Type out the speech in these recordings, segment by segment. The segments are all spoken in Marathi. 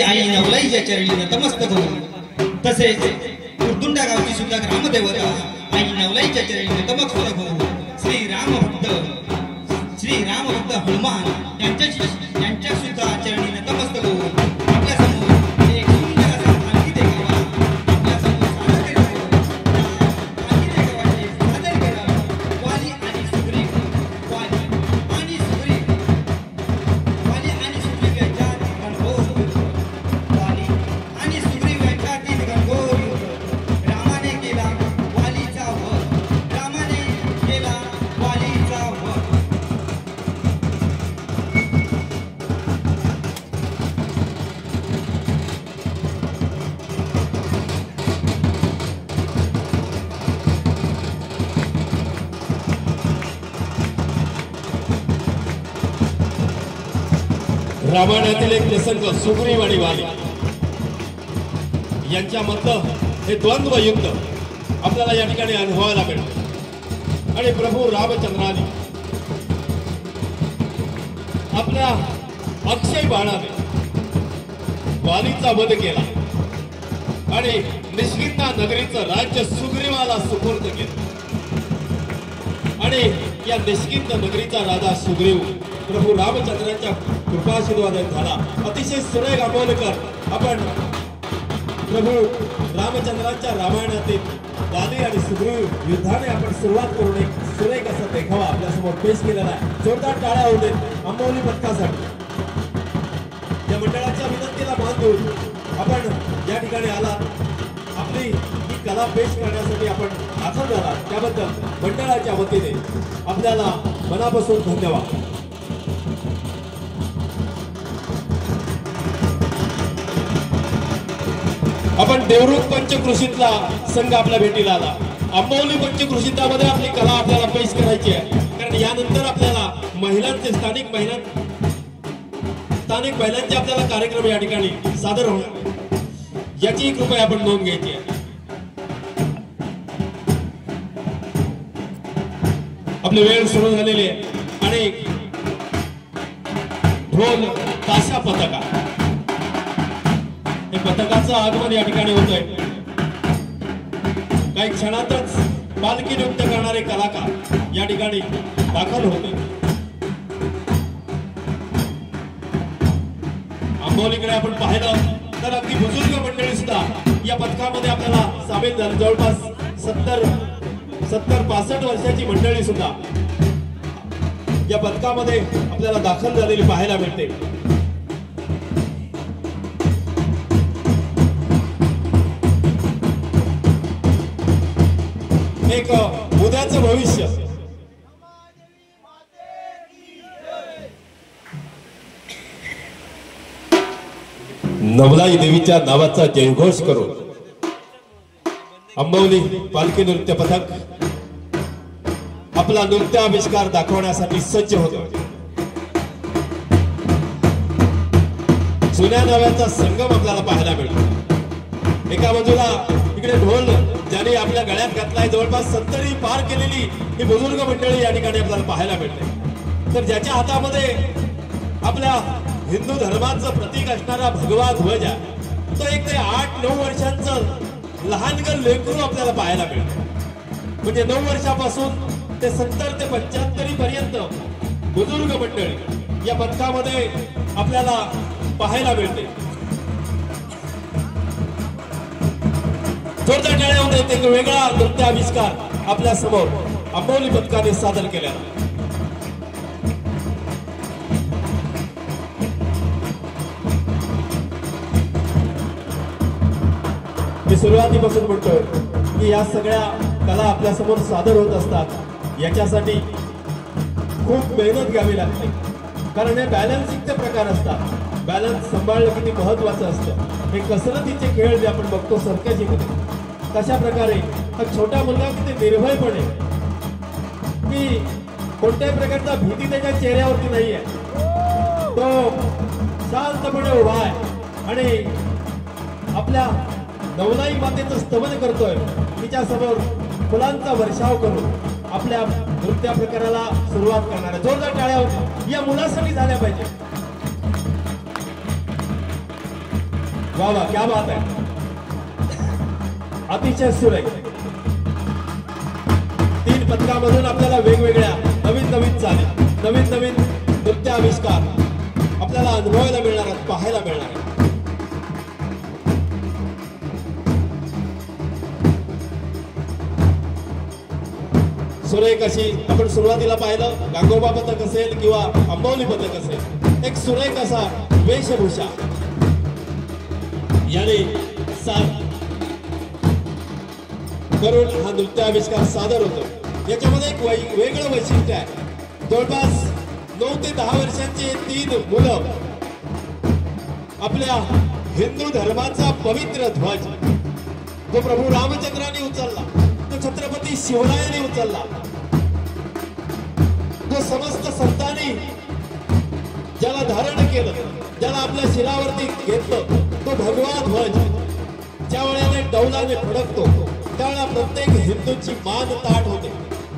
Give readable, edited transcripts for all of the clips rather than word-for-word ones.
आई नवलाईच्या चरणी नतमस्तक होऊ. तसेच कुर्दुंडा गावची सुद्धा ग्रामदेवता आई नवलाईच्या चरणी नतमस्तक होऊ. श्री रामभक्त हनुमान यांच्या सुद्धा चरणी नतमस्तक होऊ. आपल्या समोर एक सुंदर असा आणखी देखावा आपल्या समोर सादर केला. वाली आणि सुग्रीव यांच्यातील घनघोर युद्ध. रामाने केला वालीचा वध. रामायणातील एक प्रसंग सुग्रीव आणि वाली यांच्यामधलं हे द्वंद्व युद्ध आपल्याला या ठिकाणी अनुभवायला मिळतं. आणि प्रभू रामचंद्राने आपल्या अक्षय बाणाने वालीचा वध केला आणि निश्किंदा नगरीचं राज्य सुग्रीवाला सुपूर्द केलं. आणि या निश्किंद नगरीचा राजा सुग्रीव प्रभू रामचंद्रांच्या कृपाशीर्वादाने झाला. अतिशय सुरेख अमोलकर आपण प्रभू रामचंद्रांच्या रामायणातील वाली आणि सुग्रीव युद्धाने आपण सुरुवात करून एक सुरेख असा देखावा आपल्यासमोर पेश केलेला आहे. जोरदार टाळ्या होऊ देत अंबोली पथकासाठी. या मंडळाच्या विनंतीला मान देऊन आपण या ठिकाणी आलात, आपली ही कला पेश करण्यासाठी आपण दाखल झाला त्याबद्दल मंडळाच्या वतीने आपल्याला मनापासून धन्यवाद. आपण देवरुख पंचकृषीतला संघ आपल्या भेटीला आला. अंबोली पंचकृषीतामध्ये आपली कला आपल्याला पेश करायची आहे, कारण यानंतर आपल्याला महिलांचे स्थानिक महिलांचे आपल्याला कार्यक्रम या ठिकाणी सादर होणार, याची कृपया आपण नोंद घ्यायची आहे. आपली वेळ सुरू झालेली आहे आणि ढोल ताशा पथका हे पथकाचं आगमन या ठिकाणी होतंय. काही क्षणातच पालखी नृत्य करणारे कलाकार या ठिकाणी दाखल होते. अंबोलीकडे आपण पाहिलं तर अगदी बुजुर्ग मंडळी सुद्धा या पथकामध्ये आपल्याला सामील झाली. जवळपास 70-65 वर्षाची मंडळी सुद्धा या पथकामध्ये आपल्याला दाखल झालेली पाहायला मिळते. एक उद्याचं भविष्य नवलाई देवीच्या नावाचा जयघोष करून अंबोली पालखी नृत्य पथक आपला नृत्य आविष्कार दाखवण्यासाठी सज्ज होतो. जुन्या नव्याचा संगम आपल्याला पाहायला मिळतो. एका बाजूला इकडे ढोल ज्याने आपल्या गळ्यात घातलाय, जवळपास 70 पार केलेली ही बुजुर्ग मंडळी या ठिकाणी आपल्याला पाहायला मिळते. तर ज्याच्या हातामध्ये आपल्या हिंदू धर्माचं प्रतीक असणारा भगवा ध्वज आहे, तो एक ते 8-9 वर्षांचं लहानगण लेकरू आपल्याला पाहायला मिळतं. म्हणजे 9 वर्षापासून ते 70 ते 75 पर्यंत बुजुर्ग मंडळी या पथकामध्ये आपल्याला पाहायला मिळते. जोरदार टाळ्या होऊन एक वेगळा नृत्य आविष्कार आपल्या समोर अंबोली पथकाने सादर केला. मी सुरुवातीपासून म्हणतोय की या सगळ्या कला आपल्या समोर सादर होत असतात, याच्यासाठी खूप मेहनत घ्यावी लागते, कारण हे बॅलन्सिंगचे प्रकार असतात. बॅलन्स सांभाळणं किती महत्वाचं असतं. हे कसरतीचे खेळ जे आपण बघतो सर्कसमध्ये, तशा प्रकारे हा छोटा मुलगा किती निर्भयपणे, की कोणत्याही प्रकारचा भीती त्याच्या चेहऱ्यावरती नाहीये, तो शांतपणे उभा आहे आणि आपल्या नवलाई मातेचं स्तवन करतोय. तिच्या समोर फुलांचा वर्षाव करून आपल्या नृत्य प्रकाराला सुरुवात करणार आहे. जोरदार टाळ्या या मुलासाठी झाल्या पाहिजे. वा वा, क्या बात आहे. अतिशय सुरेख. 3 पथकामधून आपल्याला वेगवेगळ्या नवीन नवीन चाली, नवीन नवीन नृत्य आविष्कार आपल्याला अनुभवायला मिळणार आहेत, पाहायला मिळणार आहेत. सुरेख अशी आपण सुरुवातीला पाहिलं गांगोबा पथक असेल किंवा अंबवली पथक असेल, एक सुरेख असा वेशभूषा याने करून हा नृत्य आविष्कार सादर होतो. याच्यामध्ये एक वेगळं वैशिष्ट्य आहे. जवळपास 9 ते 10 वर्षांची 3 मुलं आपल्या हिंदू धर्माचा पवित्र ध्वज जो प्रभू रामचंद्रांनी उचलला, तो छत्रपती शिवरायांनी उचलला, जो समस्त संतांनी ज्याला धारण केलं, ज्याला आपल्या शिरावरती घेतलं, तो भगवा ध्वज ज्या वेळेने डौलाने फडकतो त्यावेळेला प्रत्येक हिंदूची मान ताठ होते.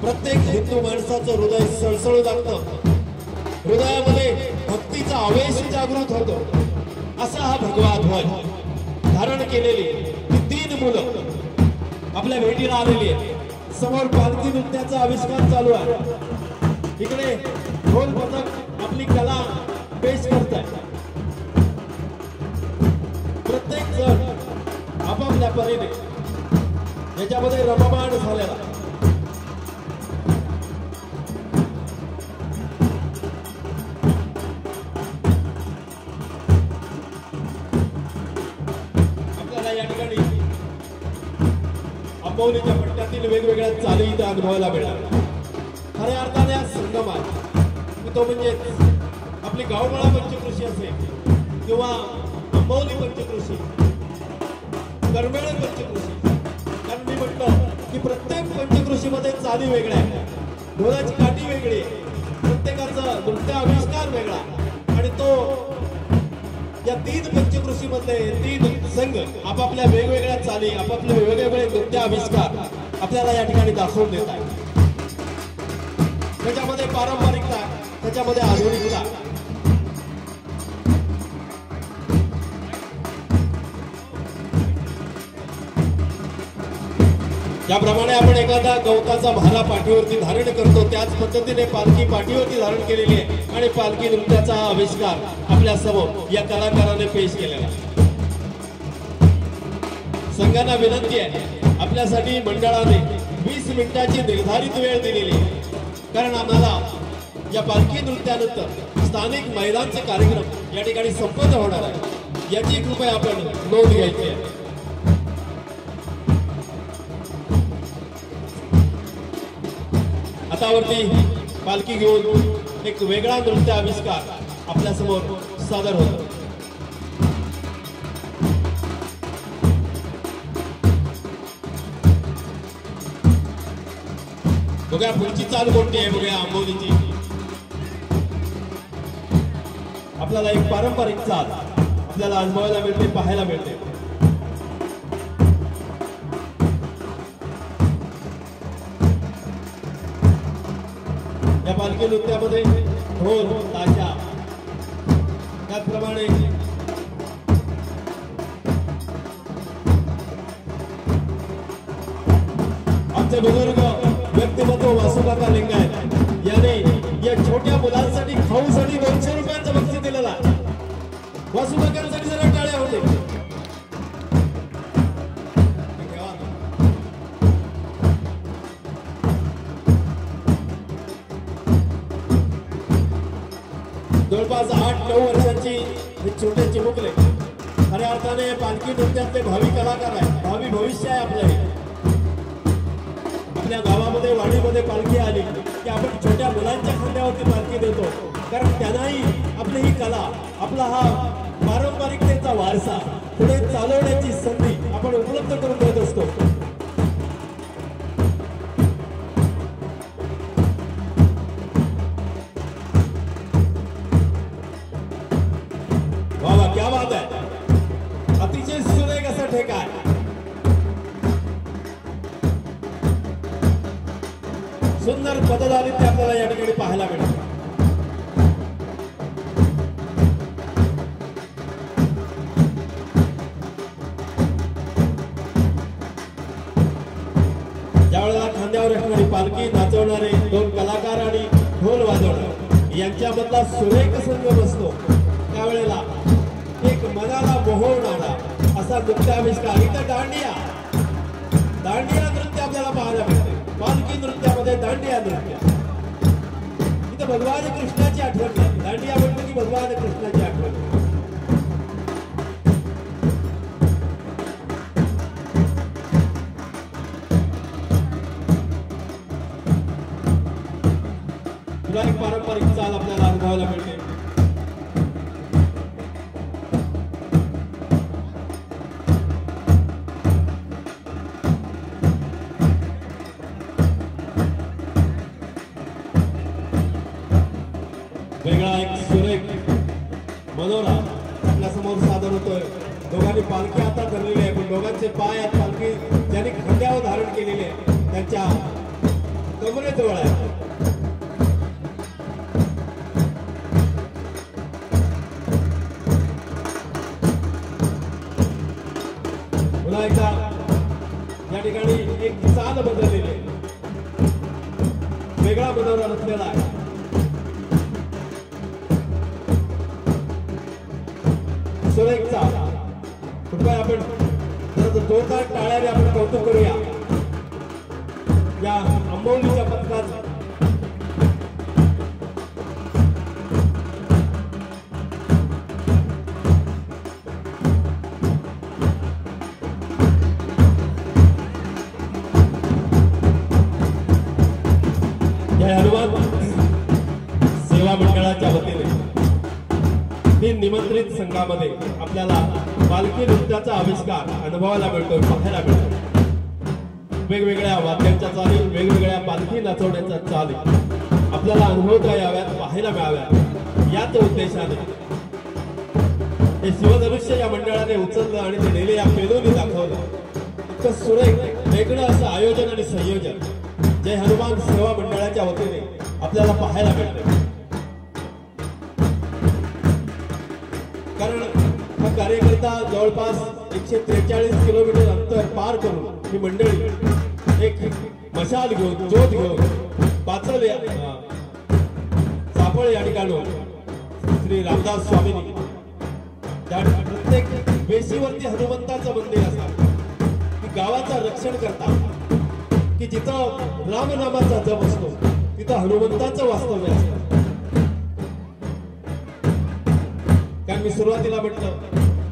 प्रत्येक हिंदू माणसाचं हृदय सळसळू लागतं, हृदयामध्ये भक्तीचा आवेश जागृत होतो. असा हा भगवा ध्वज धारण केलेली 3 मुलं आपल्या भेटीला आलेली आहेत. समोर पालखी नृत्याचा आविष्कार चालू आहे. इकडे ढोल पथक आपली कला पेश करत आहे. प्रत्येक जण आपापल्या परीने याच्यामध्ये रममाण झालेला. आपल्याला या ठिकाणी अंबवलीच्या पट्ट्यातील वेगवेगळ्या चाली इथे अनुभवायला मिळाल्या. खऱ्या अर्थाने हा संगम आहे, तो म्हणजे आपली गावमाळा पंचकृषी असेल किंवा अंबवली पंचकृषी, करमेळ पंचकृषी. कारण मी म्हटलं की प्रत्येक पंचकृषीमध्ये चाली वेगळ्या आहेत, ढोलाची काठी वेगळी आहे, प्रत्येकाचा नृत्य आविष्कार वेगळा, आणि तो या 3 पंचकृषीमधले 3 संघ आपापल्या वेगवेगळ्या चाली, आपापले वेगवेगळे नृत्य आविष्कार आपल्याला या ठिकाणी दाखवून देत आहेत. त्याच्यामध्ये पारंपरिकता, त्याच्यामध्ये आधुनिकता. ज्याप्रमाणे आपण एखादा गवताचा भाला पाठीवरती धारण करतो त्याच पद्धतीने पालखी पाठीवरती धारण केलेली आहे आणि पालखी नृत्याचा हा आविष्कार आपल्या समोर या कलाकाराने पेश केलेला. संघांना विनंती आहे, आपल्यासाठी मंडळाने 20 मिनिटांची निर्धारित वेळ दिलेली आहे. कारण आम्हाला या पालखी नृत्यानंतर स्थानिक महिलांचे कार्यक्रम या ठिकाणी संपन्न होणार आहे, याची कृपया आपण नोंद घ्यायची आहे. हातावरती पालखी घेऊन एक वेगळा नृत्य आविष्कार आपल्या समोर सादर होतो. बघा पुढची चाल कोणती आहे, बघूया अंबवलीची. आपल्याला एक पारंपरिक चाल आपल्याला अनुभवायला मिळते, पाहायला मिळते. या पालखी नृत्यामध्ये ढोल, ताशा, त्याचप्रमाणे आमचे बुजुर्ग व्यक्तिमत्व वासुकाका लिंगायत याने या छोट्या मुलांसाठी खाऊसाठी 200 रुपयांचं बक्षीस दिलेला. वासुकाकांसाठी जरा टाळ्या होते. जवळपास 8-9 वर्षांची हे छोटे चिमुकले खऱ्या अर्थाने पालखी नृत्यातले भावी कलाकार आहे, भावी भविष्य आहे आपलं. आपल्या गावामध्ये वाडीमध्ये पालखी आली की आपण छोट्या मुलांच्या खांद्यावरती पालखी देतो, कारण त्यांनाही आपली ही कला, आपला हा पारंपरिकतेचा वारसा पुढे चालवण्याची संधी आपण उपलब्ध करून देत असतो. वा क्या बात आहे, अतिशय सुरेख असा ठेका आहे. सुंदर पदधारित्य आपल्याला या ठिकाणी पाहायला मिळतं. सुरेख संगम असतो त्यावेळेला एक मनाला मोहवणारा असा नृत्याविष्कार इथं दांडिया नृत्य आपल्याला पाहायला मिळते. पालखी नृत्यामध्ये दांडिया नृत्य. इथं भगवान कृष्णाची आठवण आहे. दांडिया म्हणतो की भगवान कृष्णाची आठवण. पुन्हा एक पारंपरिक चाल आपल्याला अनुभवायला मिळते. वेगळा एक सुरेख मनोरा आपल्या समोर सादर होतोय. दोघांनी पालखी आता धरलेली आहे, पण दोघांचे पाय आहेत पालखी ज्यांनी खांद्यावर धारण केलेले आहे त्यांच्या कमरेजवळ आहे. पुन्हा एकदा या ठिकाणी एक चाल बदललेली आहे. वेगळा मनोरा रचलेला आहे. सुरेख चाल. कृपया आपण जोरदार टाळ्याने आपण कौतुक करूया या अंबोलीच्या पथकाचं. या हनुमान सेवा मंडळाच्या वतीने निमंत्रित संघामध्ये आपल्याला पालखी नृत्याचा आविष्कार अनुभवायला मिळतो, पाहायला मिळतो. वेगवेगळ्या वाद्यांच्या चाली, वेगवेगळ्या पालखी नाचवण्याच्या चाली आपल्याला अनुभवता याव्यात, पाहायला मिळाव्यात याच उद्देशाने हे शिवधनुष्य या मंडळाने उचललं आणि ते नेले या पेलूने दाखवलं. इतकं सुरेख वेगळं असं आयोजन आणि संयोजन जय हनुमान सेवा मंडळाच्या वतीने आपल्याला पाहायला मिळते. कारण हा कार्यकर्ता जवळपास 143 किलोमीटर अंतर पार करून ही मंडळी एक मशाल घेऊन, ज्योत घेऊन पाचल सापळ या ठिकाणी श्री रामदास स्वामींनी त्या प्रत्येक वेशीवरती हनुमंताचं मंदिर असतात की गावाचं रक्षण करतात, की जिथं रामनामाचा जप असतो तिथं हनुमंताचं वास्तव्य असतं. कारण मी सुरुवातीला म्हटलं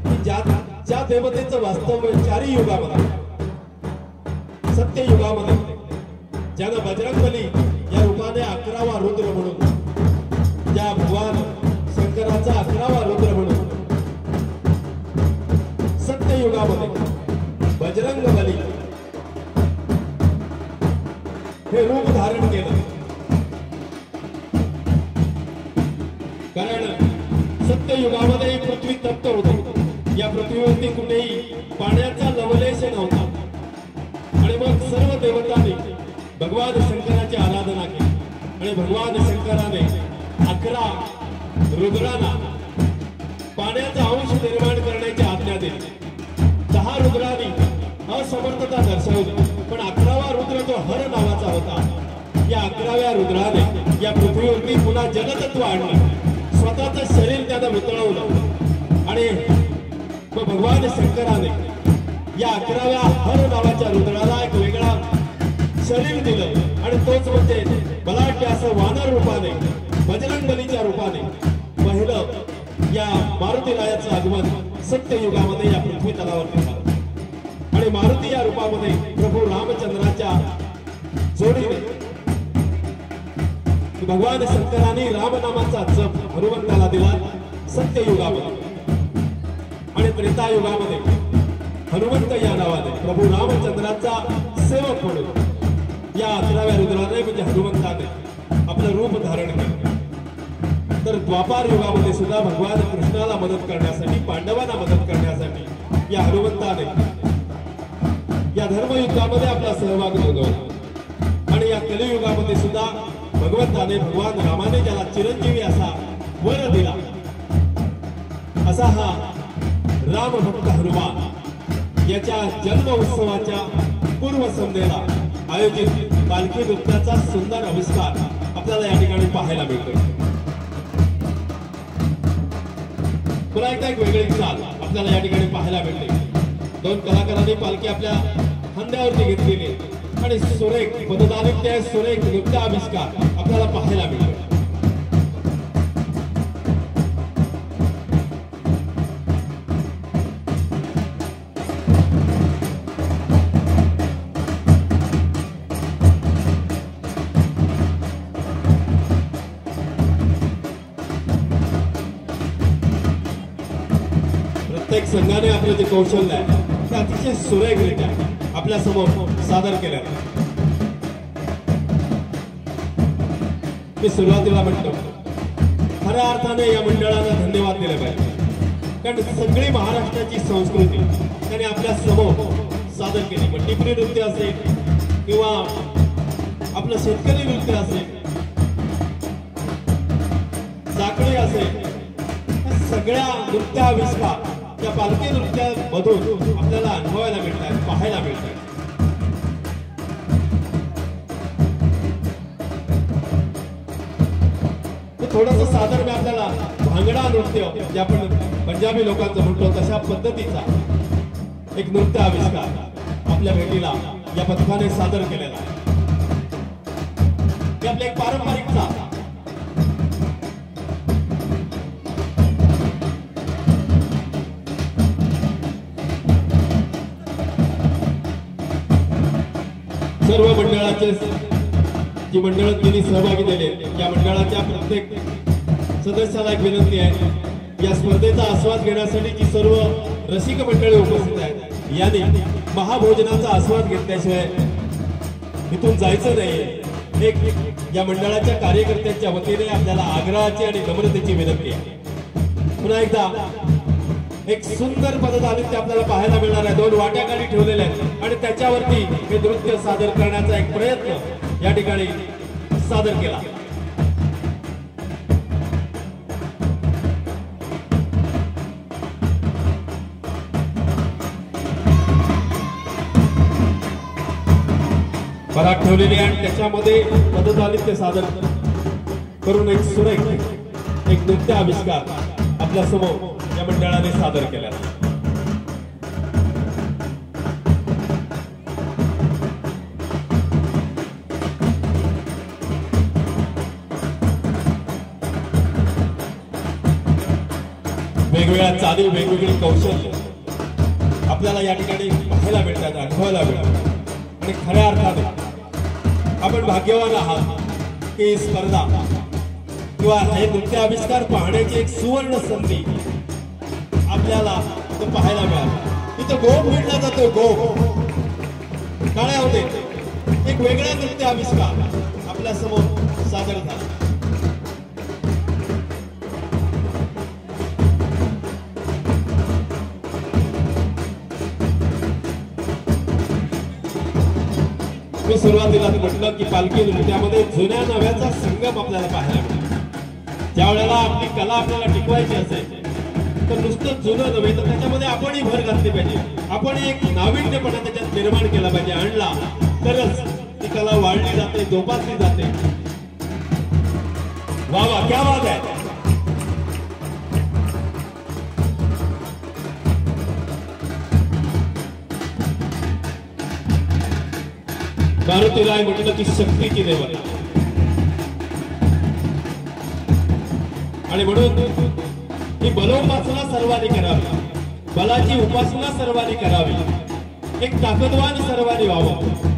की ज्या देवतेचं वास्तव्य चारी युगामध्ये, सत्य युगामध्ये, ज्यानं बजरंगबली या रूपाने 11वा रुद्र म्हणून, ज्या भगवान शंकराचा 11वा रुद्र म्हणून सत्य युगामध्ये बजरंगबली हे रूप धारण केलं. कारण सत्ययुगामध्ये पृथ्वी तप्त होती. या पृथ्वीवरती कुठेही पाण्याचा लवलेश नव्हता. आणि मग सर्व देवतांनी भगवान शंकराची आराधना केली आणि भगवान शंकराने 11 रुद्रांना पाण्याचा अंश निर्माण करण्याची आज्ञा दिली. 10 रुद्रांनी असमर्थता दर्शवली, पण 11वा रुद्र जो हर नावाचा होता, या 11व्या रुद्राने या पृथ्वीवरती पुन्हा जलतत्व आणलं. स्वतःचं शरीर त्यानं वितळवलं आणि भगवान शंकराने या 11व्या हर नावाच्या रुद्राला एक वेगळा शरीर दिलं आणि तोच म्हणजे बलाढ्य असं वानर रूपाने, बजरंगबलीच्या रूपाने पहिलं या मारुतीरायाचं आगमन सत्ययुगामध्ये या पृथ्वी तलावरती झालं. आणि मारुती या रूपामध्ये प्रभू रामचंद्राच्या जोडीने भगवान शंकराने रामनामाचा जप हनुमंताला दिला सत्ययुगामध्ये. आणि त्रेतायुगामध्ये हनुमंत या नावाने प्रभू रामचंद्राचा सेवक म्हणून या 11व्या रुद्राने म्हणजे हनुमंताने आपलं रूप धारण केलं. तर द्वापार युगामध्ये सुद्धा भगवान कृष्णाला मदत करण्यासाठी, पांडवांना मदत करण्यासाठी या हनुमंताने या धर्मयुद्धामध्ये आपला सहभाग नोंदवला. आणि या कलियुगामध्ये सुद्धा भगवंताने, भगवान रामाने ज्याला चिरंजीवी असा वर दिला, असा हा रामभक्त हनुमान याच्या जन्म उत्सवाच्या पूर्वसंध्येला आयोजित पालखी नृत्याचा सुंदर आविष्कार आपल्याला या ठिकाणी पाहायला मिळतो. पुन्हा एकदा एक वेगळी चाल आपल्याला या ठिकाणी पाहायला मिळते. दोन कलाकारांनी पालखी आपल्या खांद्यावरती घेतलेली आहे आणि सुरेख पदनाट्य सुरेख नृत्य आविष्कार आपल्याला पाहायला मिळतो. प्रत्येक संघाने आपलं जे कौशल्य आहे ते अतिशय सुरेखरित्या आपल्या समोर सादर केलं. मी सुरुवातीला म्हणतो खऱ्या अर्थाने या मंडळाला धन्यवाद दिले पाहिजे, कारण सगळी महाराष्ट्राची संस्कृती त्यांनी आपल्या समोर सादर केली. मग टिपरी नृत्य असेल किंवा आपलं शेतकरी नृत्य असेल, साखळी असेल, सगळ्या नृत्य आविष्कार त्या पालखी नृत्यामधून आपल्याला अनुभवायला मिळतात, पाहायला मिळतात. थोडंसं सादर मी आपल्याला भांगडा नृत्य जे आपण पंजाबी लोकांचं म्हणतो तशा पद्धतीचा एक नृत्य आविष्कार आपल्या भेटीला या पथकाने सादर केलेला आहे. ते आपलं एक पारंपरिक चाल. सर्व मंडळाचे जी मंडळ त्यांनी सहभागी दिले या मंडळाच्या प्रत्येक सदस्याला एक विनंती आहे, या स्पर्धेचा आस्वाद घेण्यासाठी जी सर्व रसिक मंडळी उपस्थित आहेत यांनी महाभोजनाचा आस्वाद घेतल्याशिवाय इथून जायचं नाही. एक या मंडळाच्या कार्यकर्त्यांच्या वतीने आपल्याला आग्रहाची आणि नम्रतेची विनंती आहे. पुन्हा एकदा एक सुंदर पदनाट्य आपल्याला पाहायला मिळणार आहे. दोन वाट्या खाली ठेवलेल्या आहेत आणि त्याच्यावरती हे नृत्य सादर करण्याचा एक प्रयत्न या ठिकाणी सादर केला. पराग ठेवलेली आणि त्याच्यामध्ये पदनाट्य सादर करून एक सुरेख एक नृत्य आविष्कार आपल्या समोर या मंडळाने सादर केला. वेगवेगळ्या चाली, वेगवेगळी कौशल्य आपल्याला या ठिकाणी पाहायला मिळतात, अनुभवायला मिळतात. आणि खऱ्या अर्थाने आपण भाग्यवान आहात की स्पर्धा किंवा हे नृत्य आविष्कार पाहण्याची एक सुवर्ण संधी आपल्याला पाहायला मिळाली. इथं गोप मिळला जातो. गोप काय होते, एक वेगळा नृत्य आविष्कार आपल्या समोर सादर झाला. मी सुरुवातीला म्हटलं की पालखी नृत्यामध्ये जुन्या नव्याचा संगम आपल्याला पाहायला मिळतो. ज्या वेळेला आपली कला आपल्याला टिकवायची असेल तर नुसतं जुनं नव्हे तर त्याच्यामध्ये आपणही भर घातली पाहिजे. आपण एक नाविन्यपणा त्याच्यात निर्माण केला पाहिजे, आणला तरच ती कला वाढली जाते, जोपासली जाते. वा वा, क्या बात आहे. मारुतीराय म्हटलं की शक्तीची देवता आणि म्हणून ही बलोपासना सर्वांनी करावी, बलाची उपासना सर्वांनी करावी, एक ताकदवान सर्वांनी व्हावं.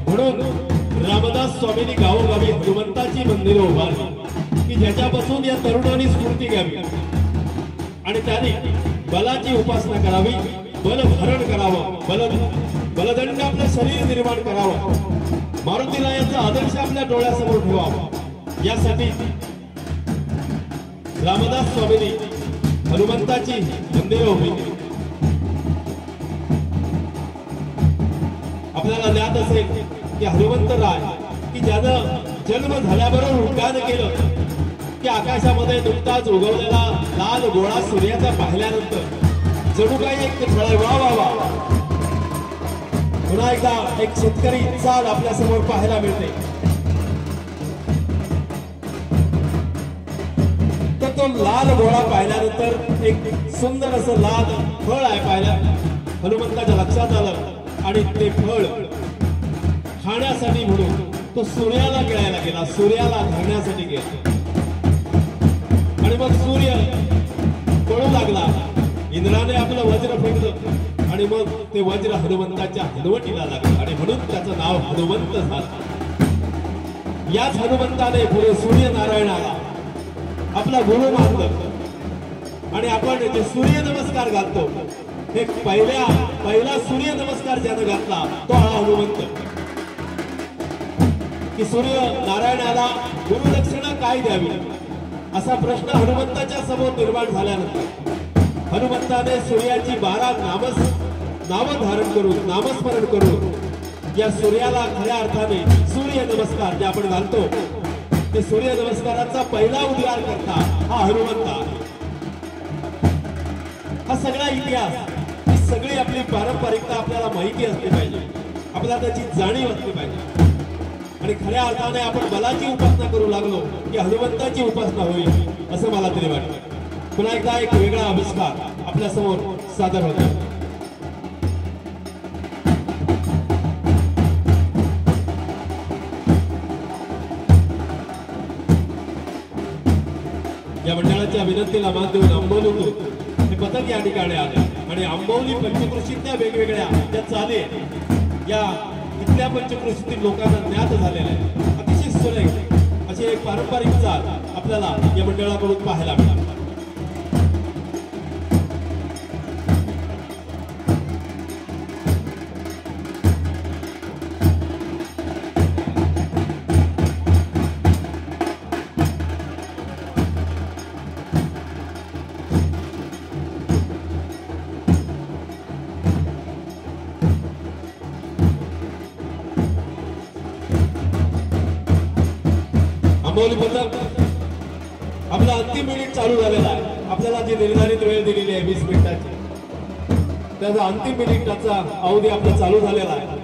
म्हणून रामदास स्वामींनी गावोगावी हनुमंताची मंदिरं उभारली की ज्याच्यापासून या तरुणांनी स्फूर्ती घ्यावी आणि त्यांनी बलाची उपासना करावी, बल धारण करावं, बलदंड आपलं शरीर निर्माण करावं, मारुतीरायांचा आदर्श आपल्या डोळ्यासमोर ठेवावा. यासाठी रामदास स्वामींनी हनुमंताची मंदिरं उभी केली. आपल्याला ज्ञात असेल की हनुमंतराय की ज्यानं जन्म झाल्याबरोबर उड्डाण केलं की आकाशामध्ये नुकताच उगवलेला लाल गोळा सूर्याचा पाहिल्यानंतर जणू काही एक ठळक वा वा वा. पुन्हा एकदा एक शेतकरी चाल आपल्या समोर पाहायला मिळते. तर तो लाल गोळा पाहिल्यानंतर एक सुंदर असं लाल फळ आहे पाहिल्या हनुमंताच्या लक्षात आलं आणि ते फळ खाण्यासाठी म्हणून तो सूर्याला गिळायला गेला, सूर्याला धरण्यासाठी गेला आणि मग सूर्य पळू लागला. इंद्राने आपलं वज्र फेकलं आणि मग ते वज्र हनुमंताच्या हनुवटीला लागलं आणि म्हणून त्याचं नाव हनुमंत झालं. याच हनुमंताने पुढे सूर्यनारायणाला आपला गुरु मानलं आणि आपण जे सूर्य नमस्कार घालतो हे पहिला सूर्य नमस्कार ज्यानं घातला तो हा हनुमंत. की सूर्य नारायणाला गुरुदक्षिणा काय द्यावी असा प्रश्न हनुमंताच्या समोर निर्माण झाल्यानंतर हनुमंताने सूर्याची 12 नामं धारण करून नामस्मरण करून या सूर्याला खऱ्या अर्थाने सूर्य नमस्कार जे आपण घालतो ते सूर्य नमस्काराचा पहिला उद्गार करता हा हनुमंत आहे. हा सगळा इतिहास, ही सगळी आपली पारंपरिकता आपल्याला माहिती असली पाहिजे, आपल्याला त्याची जाणीव असली पाहिजे आणि खऱ्या अर्थाने आपण बलाची उपासना करू लागलो की हनुमंताची उपासना होईल असं मला तरी वाटतं. पुन्हा एकदा एक वेगळा आविष्कार आपल्या समोर सादर होतो. या मंडळाच्या विनंतीला मान देऊन आंबोलीतून हे पथक या ठिकाणी आले आणि आंबोली पंचकृषीतल्या वेगवेगळ्या ज्या चाली या इथल्या पंचकृषीतील लोकांना ज्ञात झालेल्या आहे. अतिशय सुरेख अशी एक पारंपरिक चाल आपल्याला या मंडळाकडून पाहायला मिळाली. आंबोली पथक आपला अंतिम मिनिट चालू झालेला आहे. आपल्याला जी निर्धारित वेळ दिलेली आहे 20 मिनिटाची त्याचा अंतिम मिनिटाचा अवधी आपला चालू झालेला आहे.